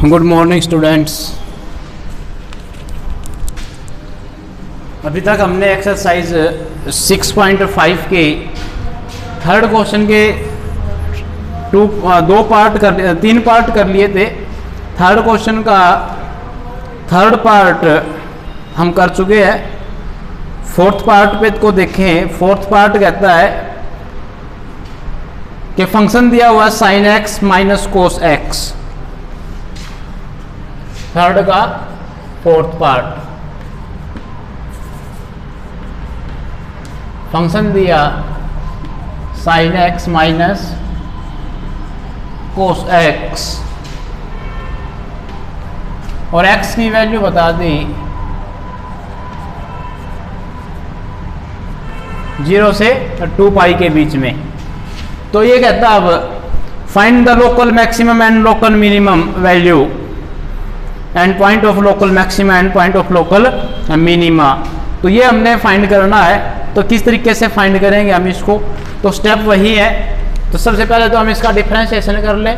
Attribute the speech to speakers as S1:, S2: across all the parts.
S1: Good morning students. अभी तक हमने एक्सरसाइज 6.5 के थर्ड क्वेश्चन के तीन पार्ट कर लिए थे। थर्ड क्वेश्चन का थर्ड पार्ट हम कर चुके हैं। फोर्थ पार्ट पे को देखें। फोर्थ पार्ट कहता है कि फंक्शन दिया हुआ sine x minus cos x. Third का फोर्थ पार्ट, फंक्शन दिया sine x minus cos x और एक्स की वैल्यू बता दी 0 से 2 पाई के बीच में। तो ये कहता है अब find the local maximum and local minimum value and point of local maxima and point of local minima. तो ये हमने फाइंड करना है। तो किस तरीके से फाइंड करेंगे हम इसको? तो स्टेप वही है। तो सबसे पहले तो हम इसका डिफरेंशिएशन कर लें।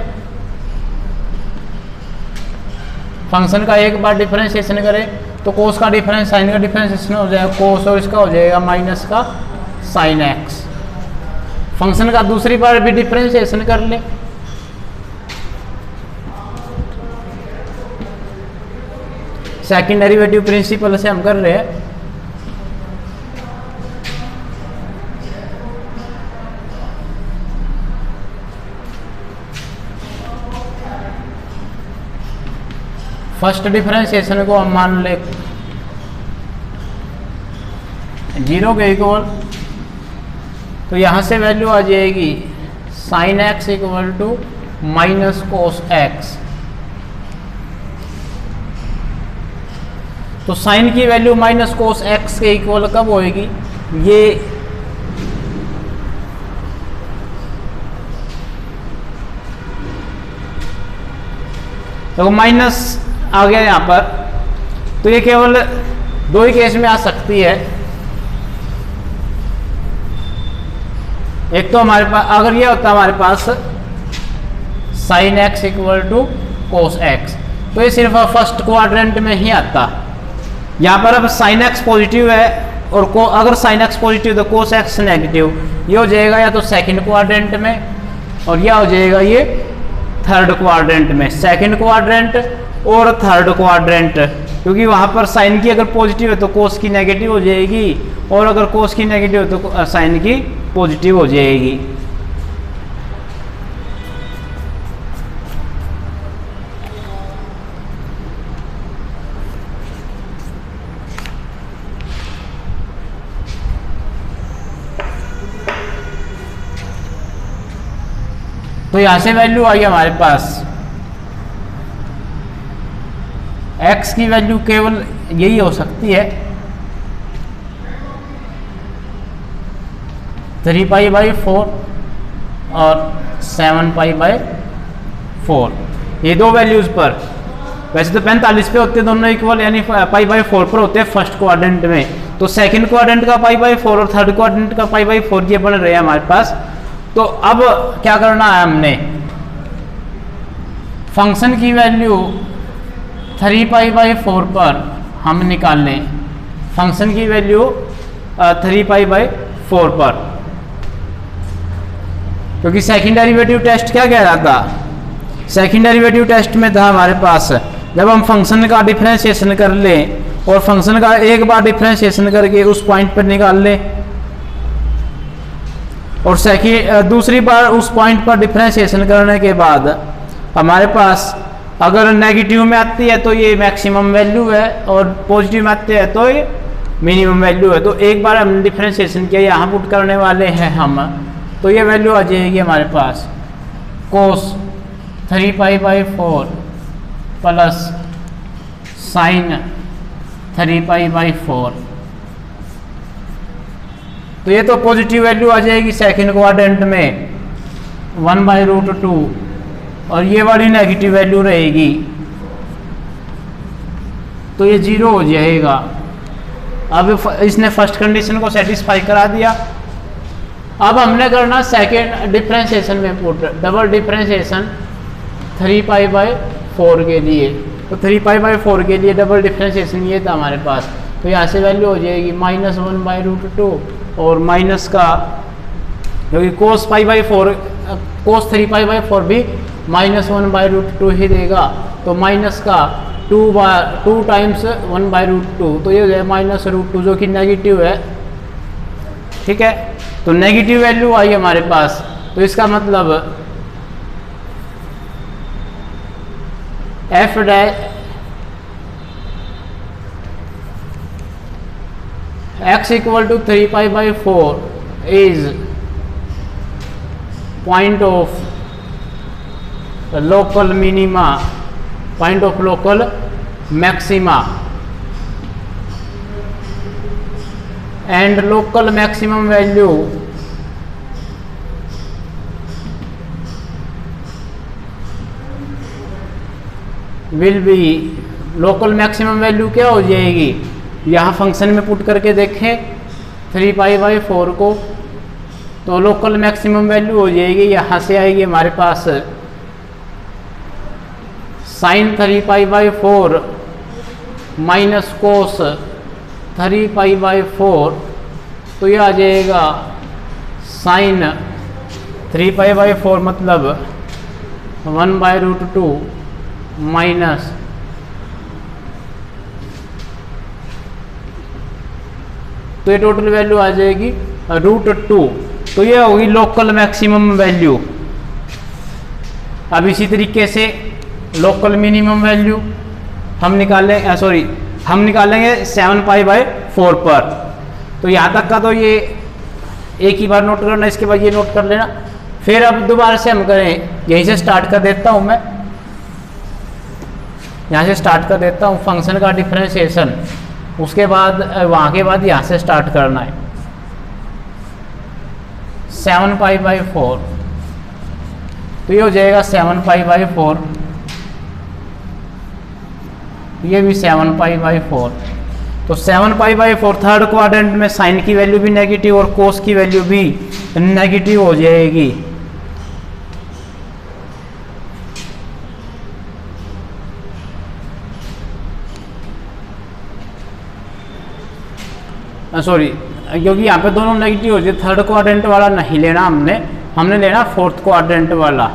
S1: फंक्शन का एक बार डिफरेंशिएशन करें तो कोस का डिफरेंस साइन का डिफरेंशिएशन हो जाएगा कोस और इसका हो जाएगा माइनस का साइन एक्स। फंक्शन का दूसरी बार भी डिफरेंशिएशन कर लें। सेकंड डेरिवेटिव प्रिंसिपल से हम कर रहे हैं। फर्स्ट डिफरेंशिएशन को हम मान ले 0 के इक्वल, तो यहां से वैल्यू आ जाएगी sine x equal to minus cos x. तो साइन की वैल्यू माइनस कोस एक्स के इक्वल कब होएगी? ये तो माइनस आ गया यहां पर। तो ये केवल दो ही केस में आ सकती है। एक तो हमारे पास अगर ये होता हमारे पास sine x equal to cos x, तो ये सिर्फ फर्स्ट क्वाड्रेंट में ही आता। यहाँ पर अब साइन एक्स पॉजिटिव है और अगर साइन एक्स पॉजिटिव तो कोस एक्स नेगेटिव। ये हो जाएगा या तो सेकंड क्वाड्रेंट में और यह हो जाएगा ये थर्ड क्वाड्रेंट में। सेकंड क्वाड्रेंट और थर्ड क्वाड्रेंट, क्योंकि वहाँ पर साइन की अगर पॉजिटिव है तो कोस की नेगेटिव हो जाएगी और अगर कोस की नेगेटिव है तो साइन की पॉजिटिव हो जाएगी। तो यहां से वैल्यू आई हमारे पास x की वैल्यू केवल यही हो सकती है 3 पाई बाई 4 और 7 पाई बाई 4। ये दो वैल्यूज पर, वैसे तो 45 पे होते हैं दोनों इक्वल, यानी पाई बाई 4 पर होते हैं फर्स्ट क्वाड्रेंट में। तो सेकंड क्वाड्रेंट का पाई बाई 4 और थर्ड क्वाड्रेंट का पाई बाई 4 ये बन रहे हैं हमारे पास। तो अब क्या करना है हमने? फंक्शन की वैल्यू 3 पाई बाई 4 पर हम निकाल लें। फंक्शन की वैल्यू 3 पाई बाई 4 पर, क्योंकि सेकंड डेरिवेटिव टेस्ट क्या कह रहा था? सेकंड डेरिवेटिव टेस्ट में था हमारे पास जब हम फंक्शन का डिफरेंशिएशन कर लें और फंक्शन का एक बार डिफरेंशिएशन करके उस पॉइंट पर निकाल लें और दूसरी बार उस पॉइंट पर डिफरेंशिएशन करने के बाद हमारे पास अगर नेगेटिव में आती है तो ये मैक्सिमम वैल्यू है और पॉजिटिव में आती है तो ये मिनिमम वैल्यू है। तो एक बार हम डिफरेंशिएशन किया, यहाँ पुट करने वाले हैं हम, तो ये वैल्यू आ जाएगी हमारे पास कोस 3 pi by 4 plus sign 3 pi by 4। तो ये तो पॉजिटिव वैल्यू आ जाएगी सेकंड क्वाड्रेंट में 1/√2 और ये वाली नेगेटिव वैल्यू रहेगी, तो ये 0 हो जाएगा। अब इसने फर्स्ट कंडीशन को सेटिस्फाई करा दिया। अब हमने करना सेकेंड डिफरेंशिएशन में put, double differentiation 3 pi by 4 के लिए, तो 3π/4 के लिए डबल डिफ्रेंशिएशन ये था हमारे पास। तो यहाँ से वैल्यू हो जाएगी -1/√2 और माइनस का, क्योंकि cos 3π/4 भी -1/√2 ही देगा, तो माइनस का 2 टाइम्स 1/√2, तो ये हो जाए -√2 जो कि नेगेटिव है। ठीक है, तो नेगेटिव वैल्यू आई हमारे पास, तो इसका मतलब f dash x equal to 3π/4 is point of local minima, point of local maxima and local maximum value will be, local maximum value क्या हो जाएगी, यहाँ फंक्शन में पुट करके देखें 3π/4 को, तो लोकल मैक्सिमम वैल्यू हो जाएगी, यहाँ से आएगी हमारे पास sin 3π/4 माइनस कोस 3π/4, तो ये आ जाएगा sin 3π/4 मतलब 1/√2 माइनस तो ये टोटल वैल्यू आ जाएगी √2, तो ये होगी लोकल मैक्सिमम वैल्यू। अब इसी तरीके से लोकल मिनिमम वैल्यू हम निकालेंगे 7π/4 पर। तो यहाँ तक का तो ये एक ही बार नोट करना, इसके बाद ये नोट कर लेना। फिर अब दोबारा से हम करें, यहीं से स्टार्ट कर देता हूँ मैं, यहाँ से स्टार्ट कर देता हूँ फंक्शन का डिफरेंशिएशन, उसके बाद वहाँ के बाद यहाँ से स्टार्ट करना है 7π/4, तो ये हो जाएगा 7π/4, ये भी 7π/4, तो 7π/4 थर्ड क्वाड्रेंट में साइन की वैल्यू भी नेगेटिव और कोस की वैल्यू भी नेगेटिव हो जाएगी। सॉरी, क्योंकि यहाँ पे दोनों नेगेटिव हो जाए, थर्ड क्वाड्रेंट वाला नहीं लेना हमने लेना फोर्थ क्वाड्रेंट वाला।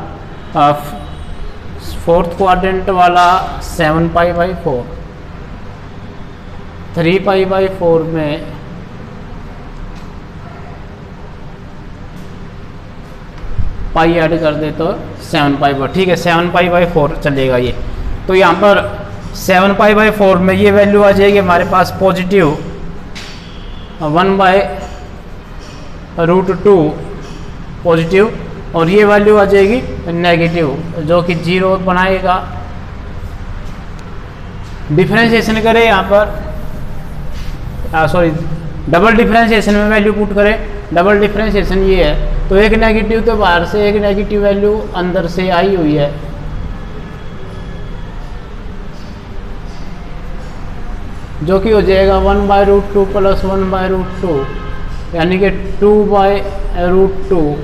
S1: फोर्थ क्वाड्रेंट वाला 7π/4, 3π/4 में पाई ऐड कर दे तो 7π/4, ठीक है 7π/4 चलेगा ये। तो यहाँ पर 7π/4 में ये वैल्यू आ जाएगी हमारे पास पॉजिटिव 1/√2 पॉजिटिव, और ये वैल्यू आ जाएगी नेगेटिव जो कि 0 बनाएगा। डिफरेंशिएशन करें यहाँ पर, सॉरी डबल डिफरेंशिएशन में वैल्यू पुट करें। डबल डिफरेंशिएशन ये है, तो एक नेगेटिव तो बाहर से, एक नेगेटिव वैल्यू अंदर से आई हुई है, जो कि हो जाएगा 1/√2 प्लस 1/√2 यानी कि 2/√2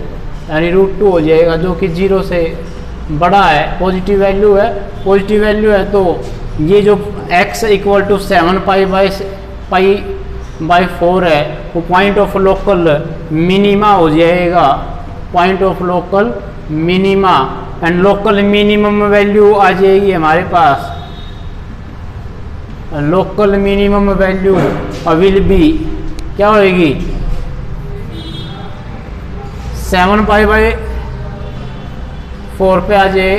S1: यानी √2 हो जाएगा, जो कि 0 से बड़ा है। पॉजिटिव वैल्यू है, पॉजिटिव वैल्यू है तो ये जो x इक्वल टू 7π/4 है वो पॉइंट ऑफ लोकल मिनिमा हो जाएगा, point of local minima, and local minimum value आ जाएगी हमारे पास, local minimum value will be क्या होएगी 7π/4 पे आ जाए,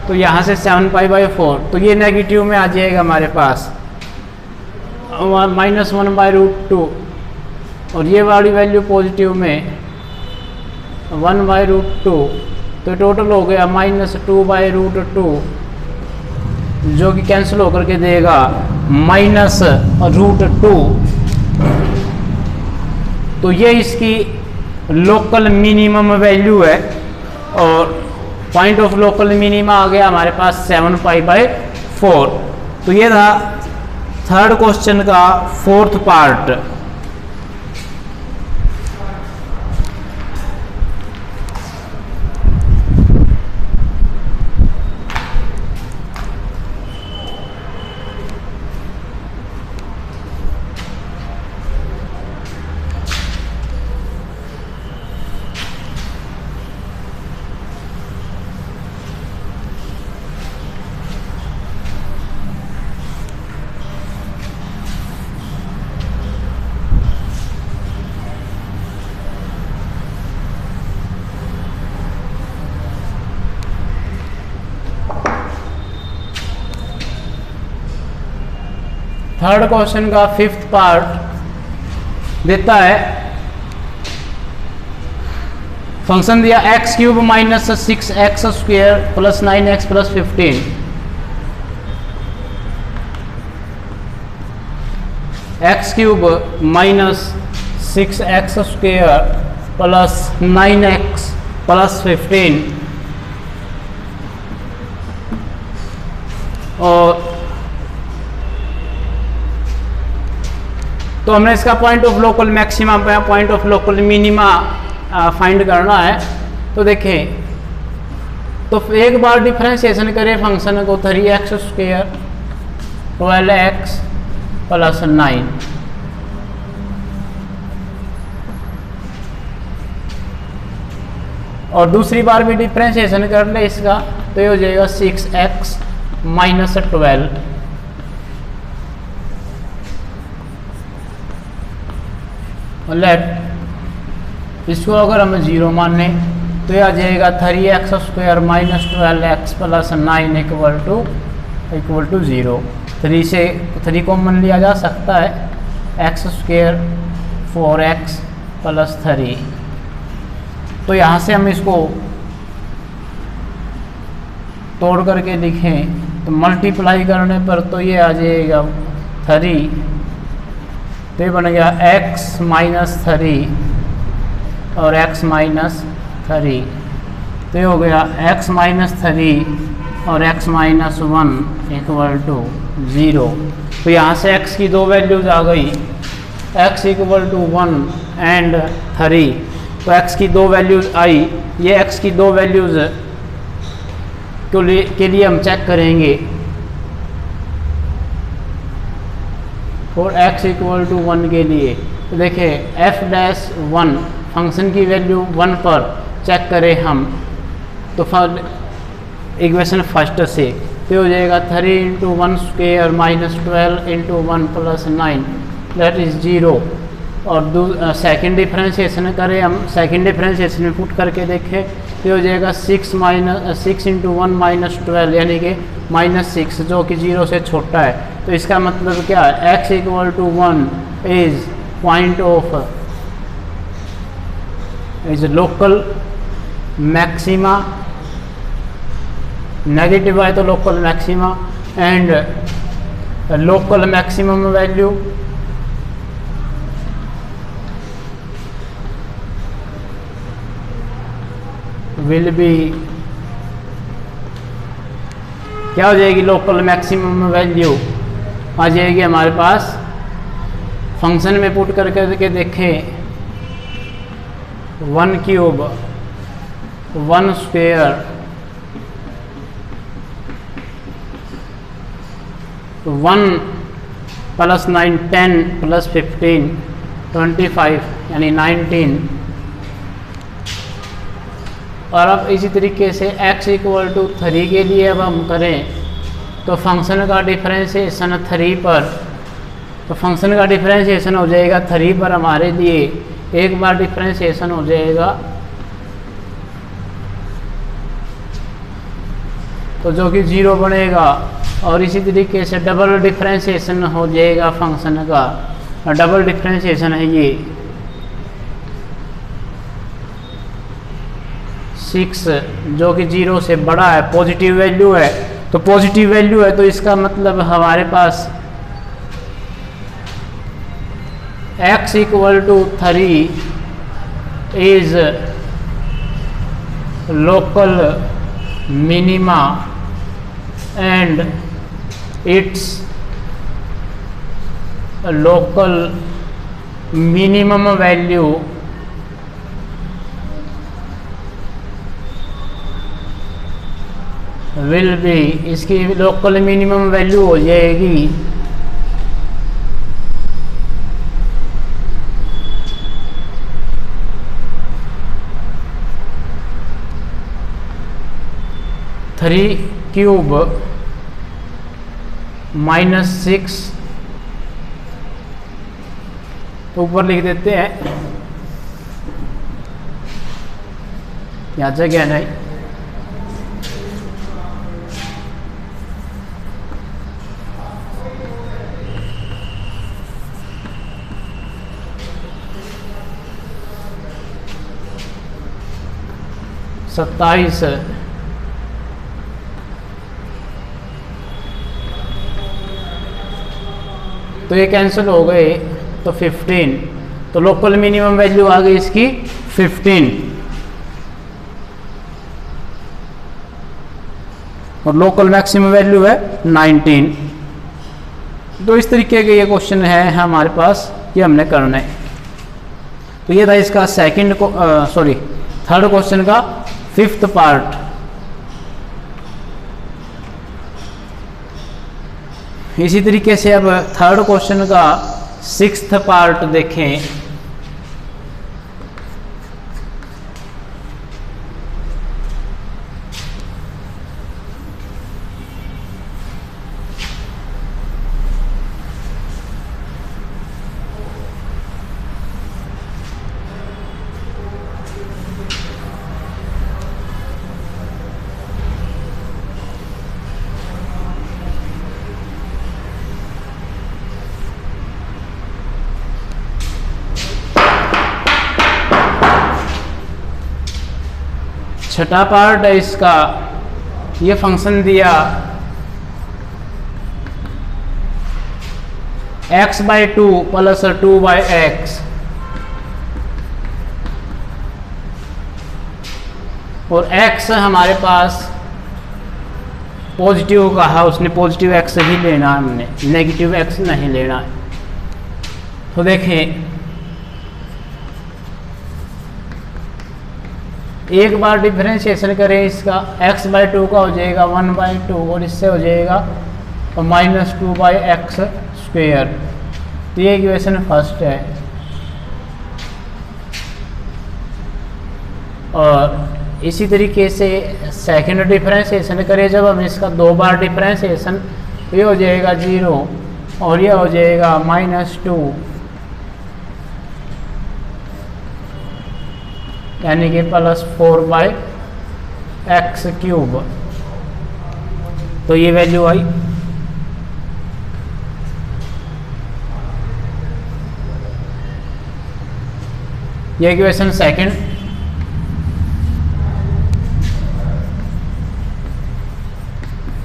S1: तो यहाँ से 7π/4, तो ये नेगेटिव में आ जाएगा हमारे पास -1/√2, और ये वाली वैल्यू पॉजिटिव में 1/√2, तो टोटल हो गया -2/√2 जो कि कैंसिल होकर के देगा -√2। तो ये इसकी लोकल मिनिमम वैल्यू है, और पॉइंट ऑफ लोकल मिनिमा आ गया हमारे पास 7π/4। तो ये था थर्ड क्वेश्चन का फोर्थ पार्ट। थर्ड क्वेश्चन का फिफ्थ पार्ट देता है, फंक्शन दिया x cube minus 6x square plus 9x plus 15, x cube minus 6x square plus 9x plus 15, और तो हमने इसका point of local maxima point of local minima find करना है। तो देखें, तो एक बार डिफरेंशिएशन करें फंक्शन को 3x स्क्वेयर 12x प्लस 9, और दूसरी बार भी डिफरेंशिएशन कर ले इसका, तो ये हो जाएगा 6x माइनस 12, लेट इसको अगर हम 0 मान लें तो ये आ जाएगा 3x square minus 12x plus 9 equal to 0। 3 से 3 कॉमन लिया जा सकता है, x स्क्वायर 4x प्लस 3, तो यहाँ से हम इसको तोड़ करके लिखें तो मल्टीप्लाई करने पर तो ये आ जाएगा 3, तो ये बन गया x माइनस 3 और x माइनस 3, तो ये हो गया x माइनस 3 और x माइनस 1 इक्वल टू 0। तो यहाँ से x की दो वैल्यूज आ गई, x इक्वल टू 1 एंड 3, तो x की दो वैल्यूज आई। ये x की दो वैल्यूज के लिए हम चेक करेंगे, और x इक्वल टू 1 के लिए तो देखें f डैश 1 फंक्शन की वैल्यू 1 पर चेक करें हम, तो इक्वेशन फर्स्ट से तो हो जाएगा 3 into 1 square minus 12 into 1 plus 9 that is 0, और सेकेंड डिफरेंशिएशन करें हम, सेकेंड डिफरेंशिएशन में पुट करके देखें तो हो जाएगा 6 इंटू 1 माइनस 12 यानी कि -6 जो कि 0 से छोटा है। तो इसका मतलब क्या है, x equal to 1 is point of is local maxima, negative है तो local maxima, and local maximum value will be क्या हो जाएगी, लोकल मैक्सिमम वैल्यू आ जाएगी हमारे पास, फंक्शन में पुट करके देखें 1 क्यूब 1 स्क्वेयर 1 प्लस 9 10 प्लस 15 25 यानी 19, और अब इसी तरीके से x इक्वल टू 3 के लिए अब हम करें तो फंक्शन का डिफरेंशिएशन 3 पर, तो फंक्शन का डिफरेंशिएशन हो जाएगा 3 पर हमारे लिए एक बार डिफरेंशिएशन हो जाएगा, तो जो कि 0 बनेगा, और इसी तरीके से डबल डिफरेंशिएशन हो जाएगा फंक्शन का, डबल डिफरेंशिएशन है ये 6 जो कि 0 से बड़ा है, पॉजिटिव वैल्यू है, तो पॉजिटिव वैल्यू है तो इसका मतलब हमारे पास x equal to 3 is local minima and its local minimum value will be, इसकी लोकल मिनिमम वैल्यू हो जाएगी 3 क्यूब -6, ऊपर लिख देते हैं, यहाँ जगह नहीं, 27 तो ये कैंसिल हो गए, तो 15, तो लोकल मिनिमम वैल्यू आ गई इसकी 15 और लोकल मैक्सिमम वैल्यू है 19। तो इस तरीके के ये क्वेश्चन है हमारे पास, ये हमने करना है। तो ये था इसका थर्ड क्वेश्चन का 5th पार्ट। इसी तरीके से अब थर्ड क्वेश्चन का 6th पार्ट देखें। छठा पार्ट है इसका, ये फंक्शन दिया x/2 प्लस 2/x और x हमारे पास पॉजिटिव कहा उसने, पॉजिटिव x ही लेना है हमने, नेगेटिव x नहीं लेना है। तो देखें एक बार डिफरेंशिएशन करें इसका, x/2 का हो जाएगा 1/2 और इससे हो जाएगा -2/x²। तो ये इक्वेशन फर्स्ट है। और इसी तरीके से सेकंड डिफरेंशिएशन करें जब हम इसका 2 बार डिफरेंशिएशन, ये हो जाएगा 0 और ये हो जाएगा -2 यानी कि +4/x³। तो ये वैल्यू आई। ये इक्वेशन सेकंड।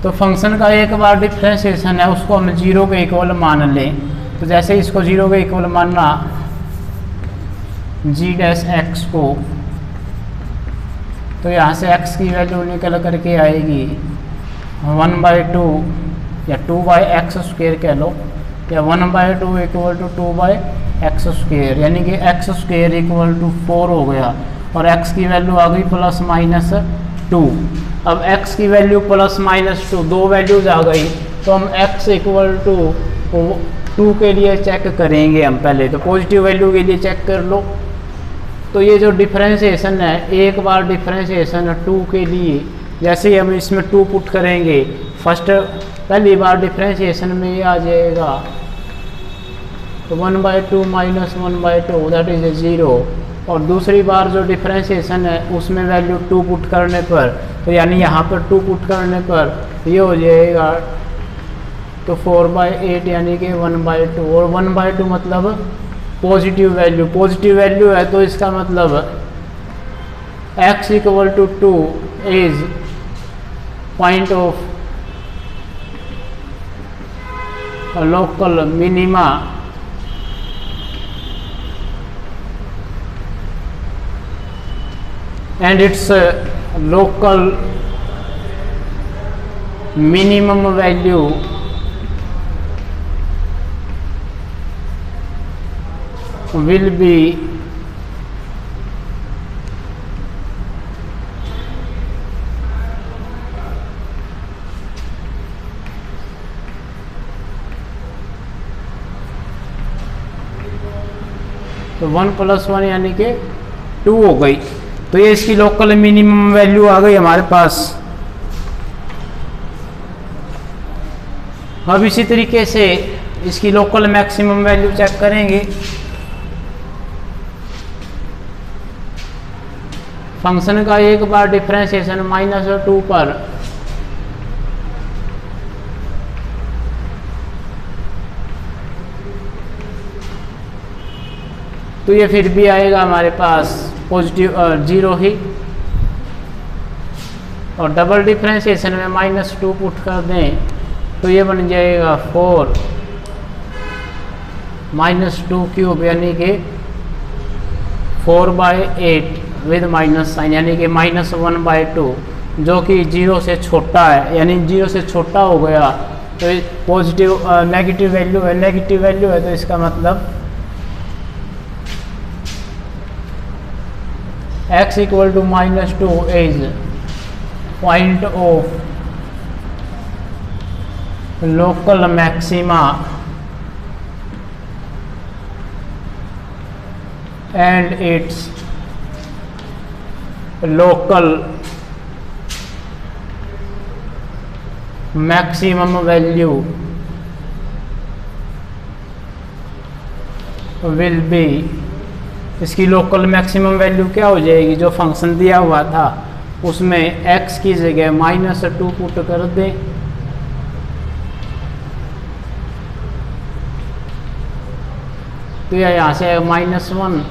S1: तो फंक्शन का एक बार डिफरेंशिएशन है, उसको हम 0 के इक्वल मान लें। तो जैसे इसको 0 के इक्वल मानना g' को, तो यहाँ से x की वैल्यू निकल करके आएगी 1/2 या 2/x² कह लो, या 1/2 = 2/x², यानी कि x² = 4 हो गया और x की वैल्यू आ गई +-2। अब x की वैल्यू +-2, 2 वैल्यूज आ गई, तो हम x = 2 के लिए चेक करेंगे। हम पहले तो पॉजिटिव वैल्यू के लिए चेक कर लो। तो ये जो डिफरेंशिएशन है, एक बार डिफरेंशिएशन 2 के लिए, जैसे ही हम इसमें 2 पुट करेंगे, पहली बार डिफरेंशिएशन में ये आ जाएगा तो 1/2 - 1/2 दैट इज 0। और दूसरी बार जो डिफरेंशिएशन है उसमें वैल्यू 2 पुट करने पर, तो यानी यहाँ पर 2 पुट करने पर ये हो जाएगा तो 4/8 यानी कि 1/2। और 1/2 मतलब पॉजिटिव वैल्यू, पॉजिटिव वैल्यू है तो इसका मतलब x = 2 is point of local minima and its local minimum value will be तो 1 + 1 यानी कि 2 हो गई। तो ये इसकी लोकल मिनिमम वैल्यू आ गई हमारे पास। अब इसी तरीके से इसकी लोकल मैक्सिमम वैल्यू चेक करेंगे। फंक्शन का एक बार डिफरेंशिएशन -2 पर तो ये फिर भी आएगा हमारे पास पॉजिटिव 0 ही। और डबल डिफ्रेंशिएशन में -2 पुट कर दें तो ये बन जाएगा 4 -2 क्यूब यानी कि 4/8 विद माइनस साइन यानी कि -1/2 जो कि 0 से छोटा है, यानी 0 से छोटा हो गया तो पॉजिटिव नेगेटिव वैल्यू है, नेगेटिव वैल्यू है तो इसका मतलब x equal to -2 is point of local maxima and its local maximum value will be, इसकी लोकल मैक्सिमम वैल्यू क्या हो जाएगी, जो फंक्शन दिया हुआ था उसमें x की जगह -2 पुट कर दे तो यहाँ से -1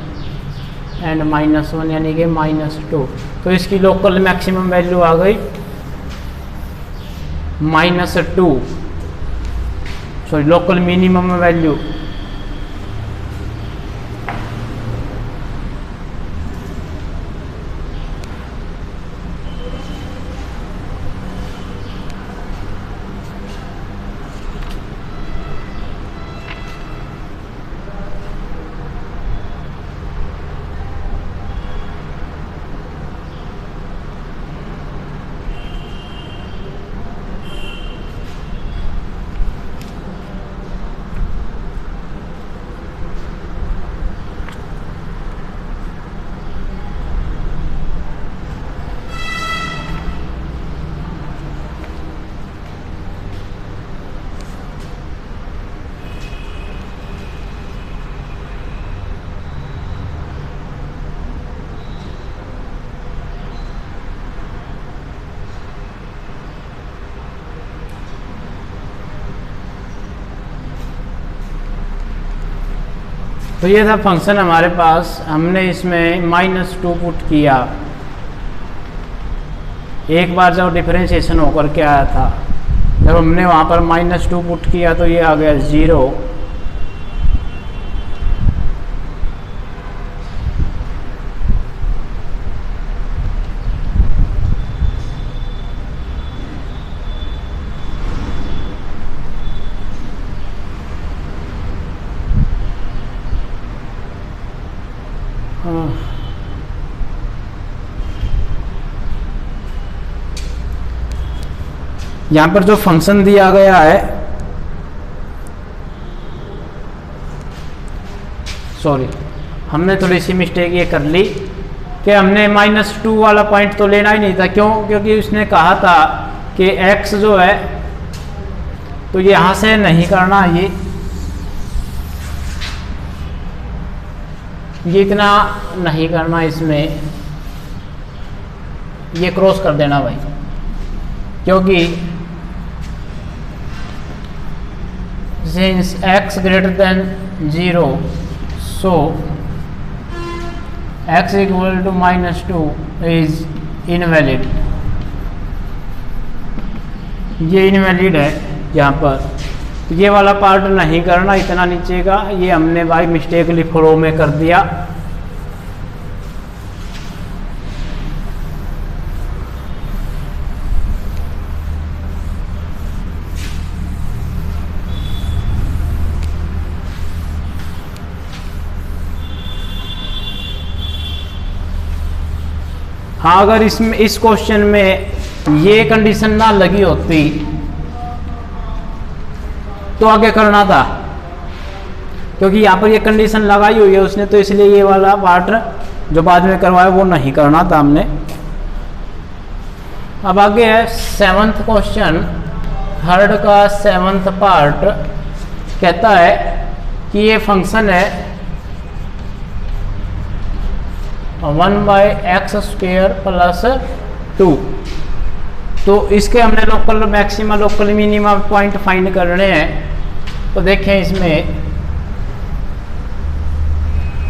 S1: एंड -1 यानी कि -2, तो इसकी लोकल मैक्सिमम वैल्यू आ गई -2, सॉरी लोकल मिनिमम वैल्यू तो ये था फंक्शन हमारे पास, हमने इसमें -2 पुट किया एक बार जब डिफरेंशिएशन होकर के आया था, जब हमने वहाँ पर -2 पुट किया तो ये आ गया 0, यहाँ पर जो फंक्शन दिया गया है, सॉरी हमने थोड़ी सी मिस्टेक ये कर ली कि हमने -2 वाला पॉइंट तो लेना ही नहीं था। क्यों? क्योंकि उसने कहा था कि x जो है तो यहाँ से नहीं करना, ये इतना नहीं करना, इसमें ये क्रॉस कर देना भाई, क्योंकि since x greater than 0 so x equal to -2 is invalid, ये इनवैलिड है यहाँ पर, तो ये वाला पार्ट नहीं करना, इतना नीचे का ये हमने भाई मिस्टेकली फ्लो में कर दिया। हाँ, अगर इसमें इस क्वेश्चन में ये कंडीशन ना लगी होती तो आगे करना था, क्योंकि यहाँ पर ये कंडीशन लगाई हुई है उसने, तो इसलिए ये वाला पार्ट जो बाद में करवाया वो नहीं करना था हमने। अब आगे है 7th क्वेश्चन, थर्ड का 7th पार्ट कहता है कि ये फंक्शन है 1/x² + 2, तो इसके हमने local maxima local minima point find करने हैं। तो देखें, इसमें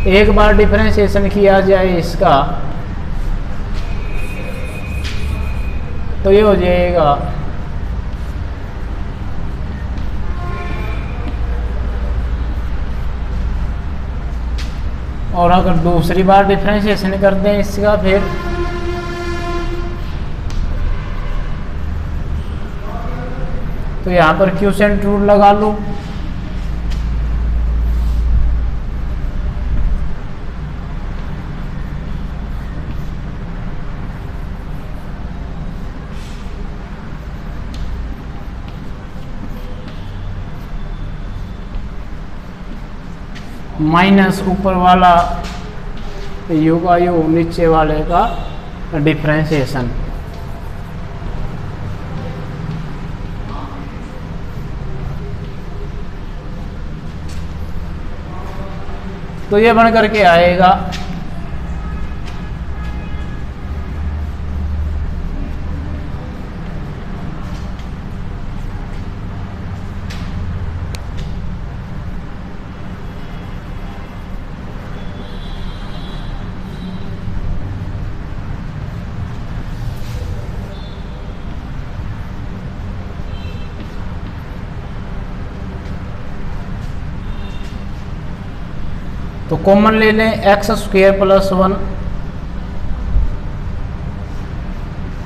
S1: एक बार डिफरेंशिएशन किया जाए इसका तो ये हो जाएगा और अगर दूसरी बार डिफ्रेंशिएशन करते हैं इसका फिर तो यहाँ पर क्यूसेंट रूल लगा लो। माइनस ऊपर वाला यू का यू नीचे वाले का डिफ्रेंशिएशन। तो ये बन करके आएगा तो कॉमन ले लें x square plus 1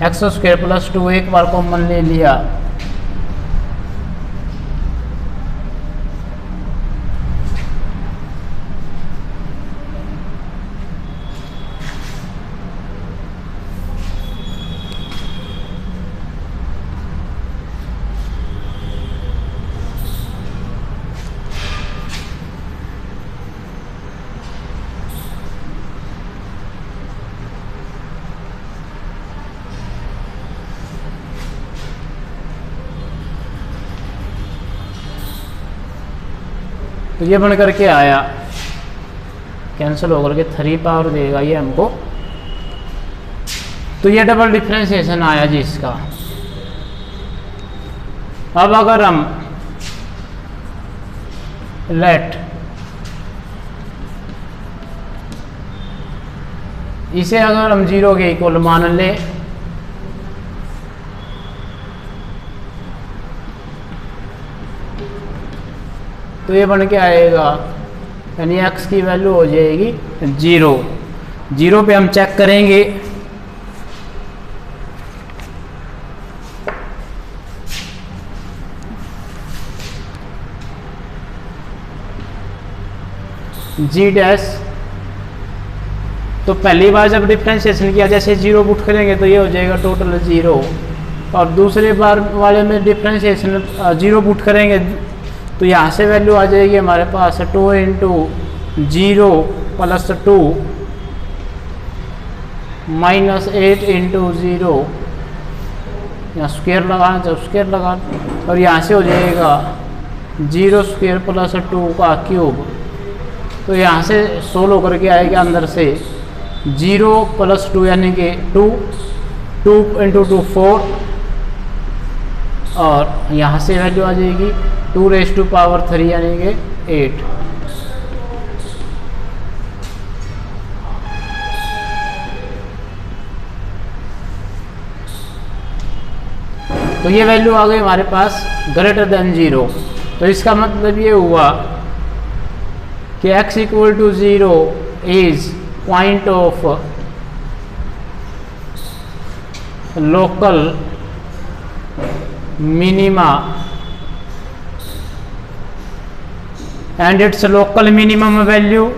S1: x square plus 2 एक बार कॉमन ले लिया तो ये बन करके आया, कैंसिल होकर के 3 पावर देगा ये हमको। तो ये डबल डिफरेंशिएशन आया जी इसका। अब अगर हम लेट इसे अगर हम 0 के इक्वल मान ले तो ये बन के आएगा, यानी x की वैल्यू हो जाएगी 0। 0 पे हम चेक करेंगे g डैश। तो पहली बार जब डिफरेंशिएशन किया जैसे 0 पुट करेंगे तो ये हो जाएगा टोटल 0, और दूसरी बार वाले में डिफरेंशिएशन 0 पुट करेंगे तो यहाँ से वैल्यू आ जाएगी हमारे पास 2 इंटू 0 प्लस 2 माइनस 8 इंटू 0, यहाँ स्क्वायर लगाना चाहे स्क्वायर लगा, और यहाँ से हो जाएगा 0 स्क्वायर प्लस 2 का क्यूब। तो यहाँ से सोल्व होकर के आएगा अंदर से 0 प्लस 2 यानी कि 2 इंटू 2 4, और यहाँ से वैल्यू आ जाएगी 2 रेज़ टू पावर 3 यानी कि 8। तो ये वैल्यू आ गई हमारे पास ग्रेटर देन 0। तो इसका मतलब ये हुआ कि x equal to 0 is point of local minima and its local minimum value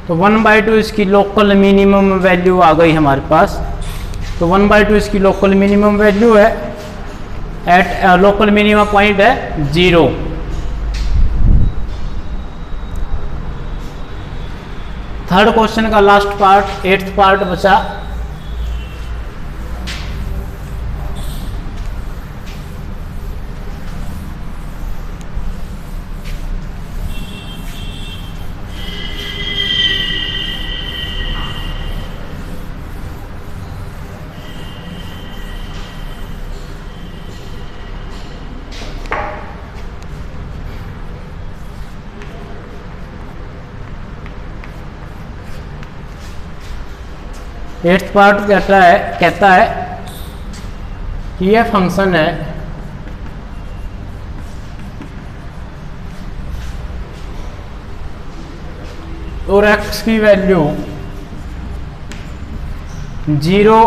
S1: तो 1/2 इसकी लोकल मिनिमम वैल्यू आ गई हमारे पास। तो 1/2 इसकी लोकल मिनिमम वैल्यू है, एट लोकल मिनिमम पॉइंट है 0। थर्ड क्वेश्चन का लास्ट पार्ट, 8th पार्ट बचा। एट्थ पार्ट कहता है कि यह फंक्शन है और x की वैल्यू 0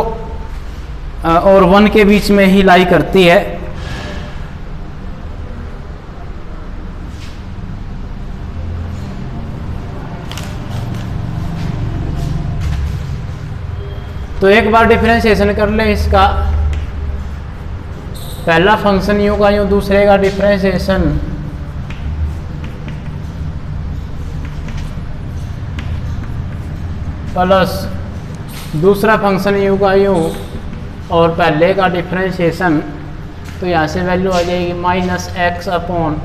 S1: और 1 के बीच में ही लाई करती है। तो एक बार डिफरेंशिएशन कर ले इसका, पहला फंक्शन यूं का यूं, दूसरे का डिफरेंशिएशन प्लस दूसरा फंक्शन यूं का यूं और पहले का डिफरेंशिएशन, तो यहाँ से वैल्यू आ जाएगी -x अपॉन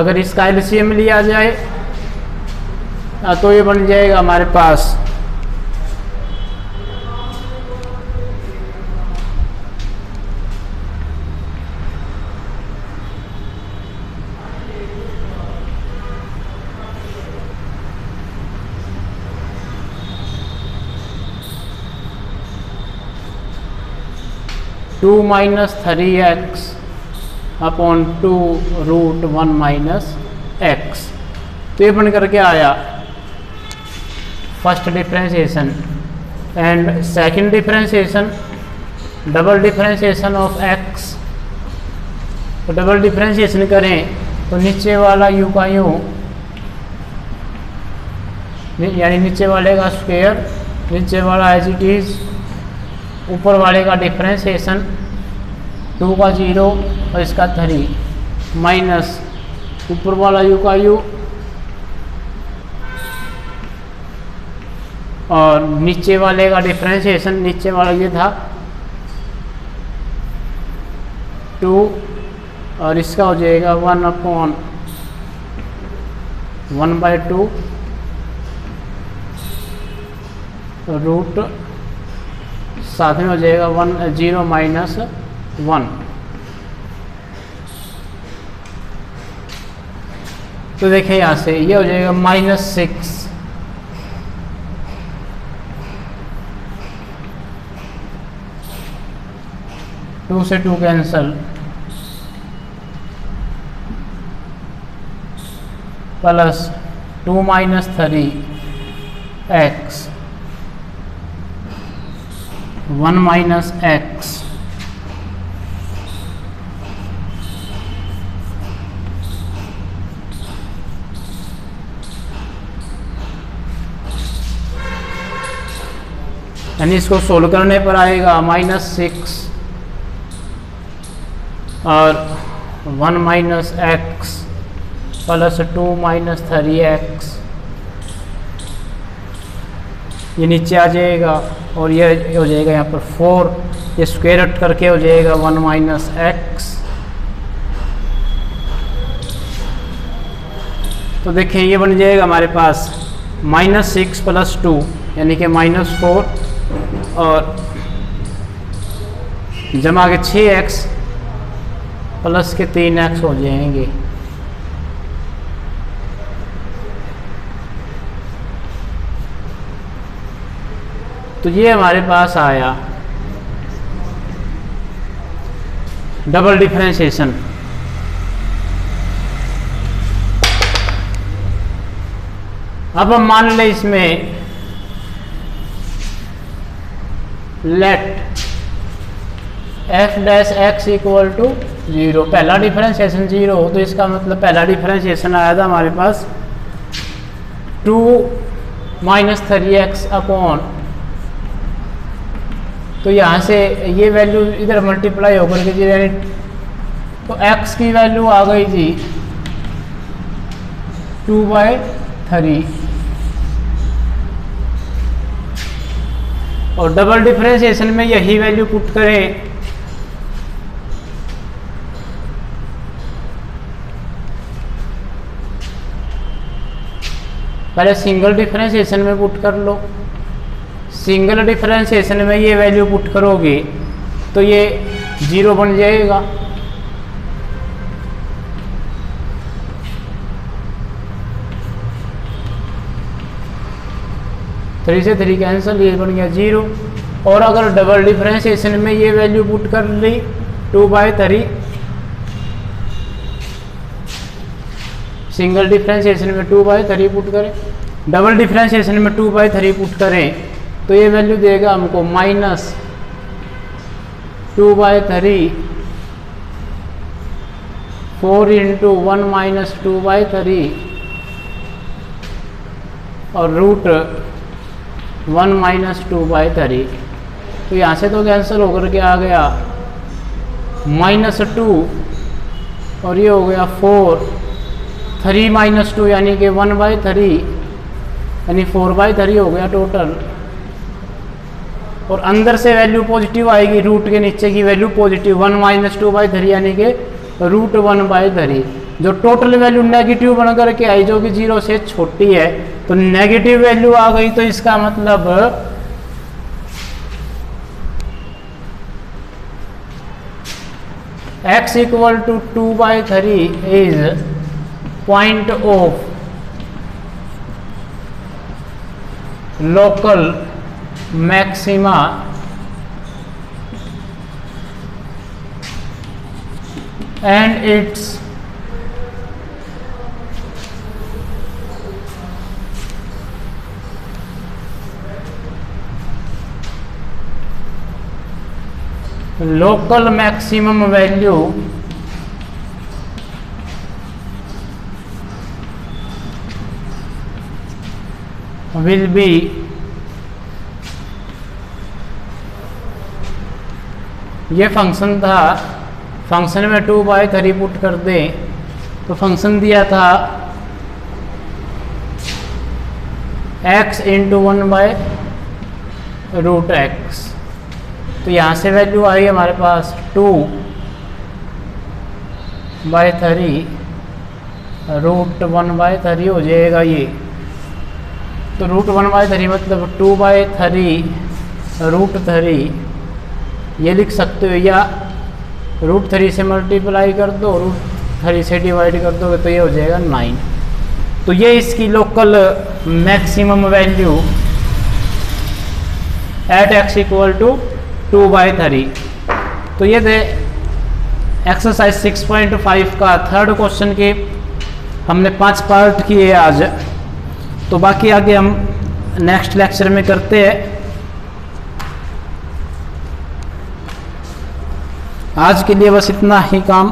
S1: अगर इसका एलसीएम लिया जाए तो ये बन जाएगा हमारे पास two -3x upon 2 root 1 -x। तो ये बन करके आया first differentiation. And second differentiation, double differentiation of x। तो डबल डिफरेंशिएशन करें तो नीचे वाला u का u, यानी नीचे वाले का स्क्वायर, नीचे वाला एज इट इज, ऊपर वाले का डिफरेंशिएशन 2 का 0 और इसका 3 माइनस ऊपर वाला u का u और नीचे वाले का डिफरेंशिएशन, नीचे वाला ये था 2 और इसका हो जाएगा 1/1/2 रूट, साथ में हो जाएगा 0 - 1। तो देखिए यहाँ से ये हो जाएगा -6 2 से 2 कैंसल प्लस 2 - 3x 1 - x यानी इसको सोल्व करने पर आएगा -6 और 1 - x प्लस 2 - 3x, ये नीचे आ जाएगा और ये हो जाएगा यहाँ पर 4, ये स्क्वायर रूट करके हो जाएगा 1 - x। तो देखिए ये बन जाएगा हमारे पास -6 + 2 यानी कि -4 और जमा के 6x प्लस के 3x हो जाएंगे। तो ये हमारे पास आया डबल डिफरेंशिएशन। अब हम मान लें इसमें लेट f' x = 0, पहला डिफरेंशिएशन 0 हो, तो इसका मतलब पहला डिफरेंशिएशन आया था हमारे पास 2 -3x अपॉन, तो यहाँ से ये वैल्यू इधर मल्टीप्लाई होकर के जी, यानी तो x की वैल्यू आ गई जी 2/3, और डबल डिफरेंशिएशन में यही वैल्यू पुट करें पहले सिंगल डिफरेंशिएशन में पुट कर लो। सिंगल डिफरेंशिएशन में ये वैल्यू पुट करोगे तो ये 0 बन जाएगा। थ्री से 3 कैंसिल, ये बन गया 0। और अगर डबल डिफरेंशिएशन में ये वैल्यू पुट कर ली 2/3, सिंगल डिफरेंशिएशन में 2/3 पुट करें, डबल डिफरेंशिएशन में 2/3 पुट करें तो ये वैल्यू देगा हमको -2/3, 4 × 1 - 2/3 और √1 - 2/3। तो यहाँ से तो कैंसिल होकर के आ गया -2 और ये हो गया 4, 3 - 2 यानी कि 1/3, यानी 4/3 हो गया टोटल। और अंदर से वैल्यू पॉजिटिव आएगी, रूट के नीचे की वैल्यू पॉजिटिव 1 - 2/3 यानी कि √1/3। जो टोटल वैल्यू नेगेटिव बन करके आई जो कि 0 से छोटी है, तो नेगेटिव वैल्यू आ गई, तो इसका मतलब x = 2/3 is point of local maxima and its local maximum value will be ये फंक्शन था, फंक्शन में 2/3 पुट कर दें तो फंक्शन दिया था x × 1/√x। तो यहाँ से वैल्यू आई हमारे पास 2/3 √1/3 हो जाएगा ये। तो √1/3 मतलब 2/3 √3 ये लिख सकते हो, या √3 से मल्टीप्लाई कर दो, √3 से डिवाइड कर दोगे तो ये हो जाएगा 9। तो ये इसकी local maximum value at x = 2/3। तो ये थे एक्सरसाइज 6.5 का थर्ड क्वेश्चन के हमने 5 पार्ट किए आज। तो बाकी आगे हम नेक्स्ट लेक्चर में करते हैं। आज के लिए बस इतना ही काम।